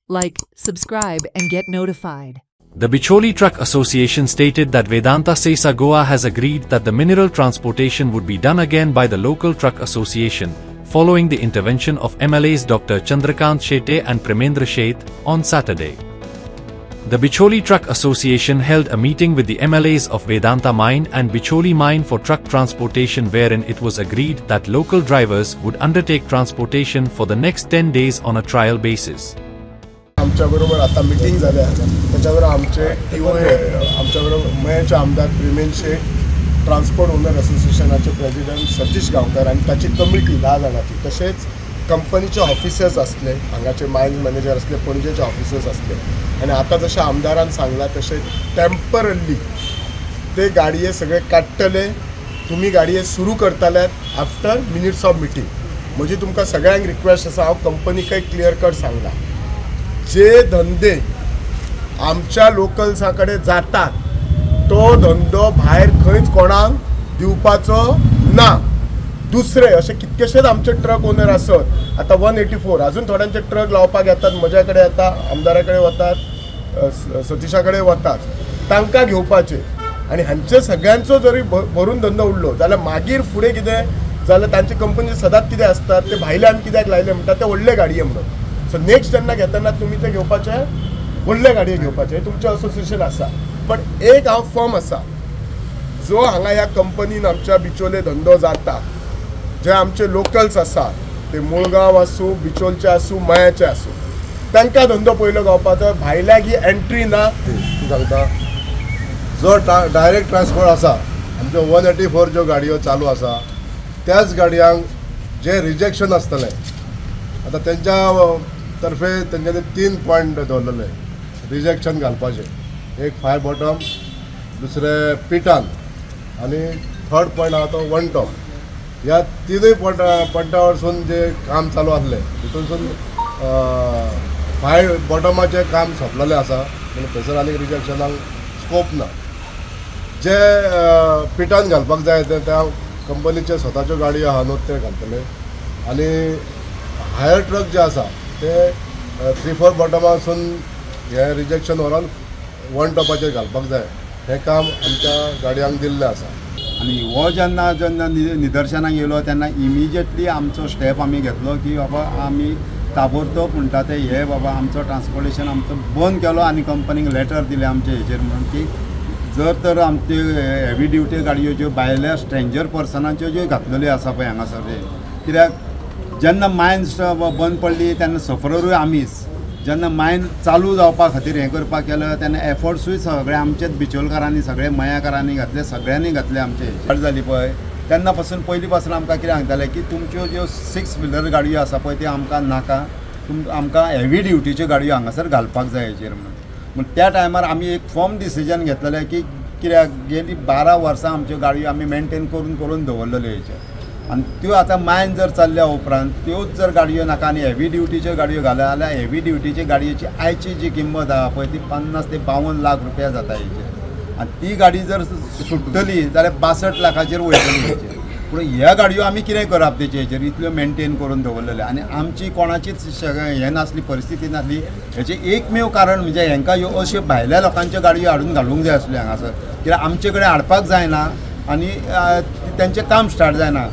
like, subscribe and get notified. The Bicholi Truck Association stated that Vedanta Sesa Goa has agreed that the mineral transportation would be done again by the local truck association, following the intervention of MLAs Dr. Chandrakant Shetty and Premendra Sheth on Saturday. The Bicholi Truck Association held a meeting with the MLAs of Vedanta Mine and Bicholi Mine for truck transportation, wherein it was agreed that local drivers would undertake transportation for the next 10 days on a trial basis. आमच्याबरोबर आता meeting झाल्या त्याच्यावर आमचे आमच्याबरोबर मयचे आमदार Premendra Sheth, transport owner असोसिएशनाचे president Satish Gaonkar आणि त्याची कमिटी 10 जणांची, तसेच कंपनीचे ऑफिसर्स असले, हांगाचे मायन्स मॅनेजर असले, पणजेचे ऑफिसर्स असले आणि आता जशा आमदारान सांगला तसे टेम्पररी ते गाडये सगळे काडटले, तुम्ही गाडये सुरू करतल्यात आफ्टर मिनिट्स ऑफ मिटींग. म्हणजे तुमकां सगळ्यांक रिक्वेस्ट आसा, हांव कंपनीक क्लियर कट सांगला, जे धंदे आमच्या लोकल्सा कडेन जातात तो धंदो भायर खंयच कोणाक दिवपाचो ना. दुसरे असे कितकेशेच आमचे ट्रक ओनर आसत, आता 184 अजून थोड्यांचे ट्रक लावपाक येतात, म्हज्या कडेन येता, आमदारा कडेन वतात, सतीशा कडेन वतात, तांकां घेवपाचे आणि हांचे सगळ्यांचो जरी भरून धंदो उरलो जाल्यार मागीर फुडें कितें जाल्यार तांचे कंपनी सदांच कितें आसतात ते भायल्यान कित्याक लायले म्हणटात ते व्हडले गाडये म्हणून. सो नेक्स्ट जेन्ना घेतना तुमी ते घेवपाचे व्हडले गाडये घेवपाचे, तुमचें असोसिएशन आसा. पण एक हांव फर्म आसा, जो हांगा ह्या कंपनीन आमच्या बिचोले धंदो जाता, जे आमचे लोकल्स आसा ते मुळगांव आसूं, बिचोलचे आसूं, मयाचे आसूं, तांकां धंदो पयलो गावपाचो, भायल्याक ही एंट्री ना. सांगता जो डायरेक्ट ट्रान्सपोर्ट आसा, आमच्यो 184 ज्यो गाडयो चालू आसा त्याच गाडयांक जे रिजेक्शन आसतलें, आता त्यांच्या तर्फे तेंच्यांनी 3 पॉयंट दवरलेले रिजेक्शन घालपाचे. एक 5 बॉटम, दुसरे पिटान आणि 3rd पॉयंट आहा तो 1 टॉप. ह्या 3 पॉयंटा वरसून जे काम चालू आसले तितूनसून 5 बॉटमाचे काम सोंपलेलें आसा, म्हणजे थंयसर आनी रिजेक्शनाक स्कोप ना. जे पिटान घालपाक जाय ते त्या कंपनीचे स्वताच्यो गाडयो आहा न्हू ते घालतले. आणि हायर ट्रक जे आसा ते 3-4 बॉटमासून हे रिजेक्शन व्हरून 1 टॉपाचेर घालपाक जाय, हें काम आमच्या गाडयांक दिल्लें आसा. आणि हो जेन्ना निदर्शनाक येयलो तेन्ना इमिजिएटली आमचो स्टेप आमी घेतलो की बाबा आमी ताबडतोब म्हणटा ते हे बाबा आमचो ट्रान्सपोर्टेशन आमचो बंद केलो आणि कंपनीक लेटर दिलें आमचे हेचेर म्हणून की जर तर आमचे हेवी ड्युटी गाडयो ज्यो भायल्या स्ट्रेंजर पर्सनाच्यो ज्यो घातलेल्यो आसा पळय हांगासर, कित्याक जेन्ना मायन्स बंद पडली तेन्ना सफररूय आमीच, जेन्ना मायन चालू जावपा खातीर हें करपाक केलं तेन्ना एफर्ट्सूय सगळे आमचेच बिचोलकारांनी, सगळे मयाकारांनी घातले, सगळ्यांनी घातले. आमचे जाली पळय तेन्ना पासून पयलीं पासून आमकां कितें सांगताले की तुमच्यो ज्यो 6 व्हिलर गाडयो आसा पळय त्यो आमकां नाका, आमकां हेवी ड्युटीच्यो गाडयो हांगासर घालपाक जाय हेचेर म्हणून. त्या टायमार आमी एक फर्म डिसिजन घेतलेलें की कित्याक गेली 12 वर्सां आमच्यो गाडयो आमी मेंटेन करून दवरलेल्यो हेचेर, आणि त्यो आतां मायन जर चल्ल्या उपरांत त्योच जर गाडयो नाका आनी हेवी ड्युटीच्यो गाडयो घाल्या जाल्यार हेवी ड्युटीची गाडयेची आयची जी किंमत आहा पळय ती 50 ते 52 लाख रुपया जाता हेचेर. आणि ती गाडी जर सुट्टली जाल्यार 62 लाखाचेर वयतली हेचेर. पूण ह्या गाडयो आमी कितें करप तेचे हेचेर, इतल्यो मेंटेन करून दवरलेले आणि आमची कोणाचीच हें नासली, परिस्थिती नासली. हेचें एकमेव कारण म्हणजे हांकां ह्यो अश्यो भायल्या लोकांच्यो गाडयो हाडून घालूंक जाय आसल्यो हांगासर, कित्याक आमचे कडेन हाडपाक जायना आणि तेंचें काम स्टार्ट जायना.